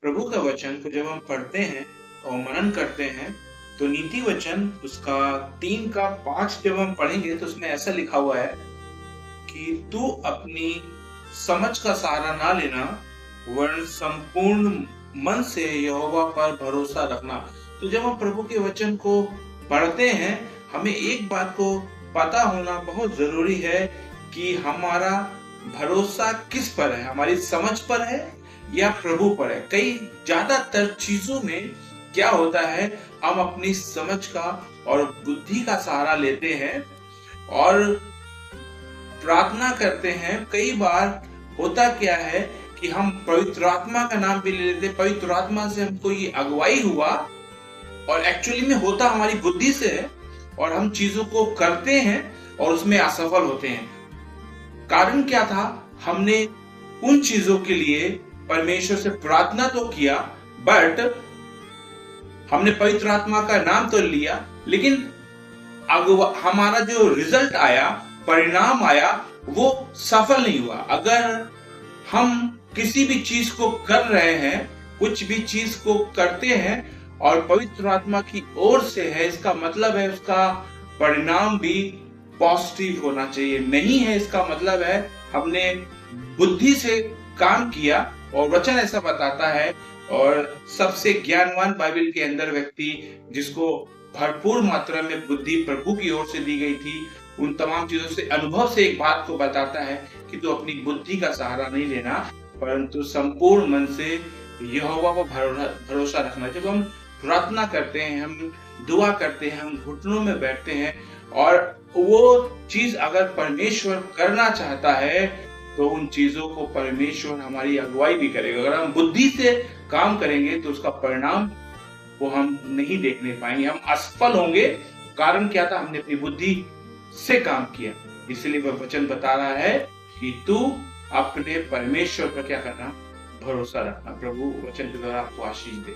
प्रभु का वचन को जब हम पढ़ते हैं और मनन करते हैं तो नीति वचन उसका 3 का 5 जब हम पढ़ेंगे तो उसमें ऐसा लिखा हुआ है कि तू अपनी समझ का सहारा ना लेना वरन संपूर्ण मन से यहोवा पर भरोसा रखना। तो जब हम प्रभु के वचन को पढ़ते हैं हमें एक बात को पता होना बहुत जरूरी है कि हमारा भरोसा किस पर है, हमारी समझ पर है या प्रभु पर है। कई ज्यादातर चीजों में क्या होता है, हम अपनी समझ का और बुद्धि का सहारा लेते हैं और प्रार्थना करते हैं। कई बार होता क्या है कि हम पवित्र आत्मा का नाम भी ले लेते हैं, पवित्र आत्मा से हमको ये अगुवाई हुआ और एक्चुअली में होता हमारी बुद्धि से है और हम चीजों को करते हैं और उसमें असफल होते हैं। कारण क्या था, हमने उन चीजों के लिए परमेश्वर से प्रार्थना तो किया बट हमने पवित्र आत्मा का नाम तो लिया, लेकिन हमारा जो रिजल्ट आया, परिणाम आया, वो सफल नहीं हुआ। अगर हम किसी भी चीज को कर रहे हैं, कुछ भी चीज को करते हैं और पवित्र आत्मा की ओर से है, इसका मतलब है उसका परिणाम भी पॉजिटिव होना चाहिए। नहीं है इसका मतलब है हमने बुद्धि से काम किया और वचन ऐसा बताता है। और सबसे ज्ञानवान बाइबल के अंदर व्यक्ति जिसको भरपूर मात्रा में बुद्धि प्रभु की ओर से दी गई थी, उन तमाम चीजों से अनुभव से एक बात को बताता है कि तू अपनी बुद्धि का सहारा नहीं लेना परंतु संपूर्ण मन से यहोवा पर भरोसा रखना। जब हम प्रार्थना करते हैं, हम दुआ करते हैं, हम घुटनों में बैठते हैं और वो चीज अगर परमेश्वर करना चाहता है तो उन चीजों को परमेश्वर हमारी अगुवाई भी करेगा। अगर हम बुद्धि से काम करेंगे तो उसका परिणाम वो हम नहीं देखने पाएंगे, हम असफल होंगे। कारण क्या था, हमने अपनी बुद्धि से काम किया। इसलिए वह वचन बता रहा है कि तू अपने परमेश्वर पर क्या करना, भरोसा रखना। प्रभु वचन के द्वारा आपको आशीष दे।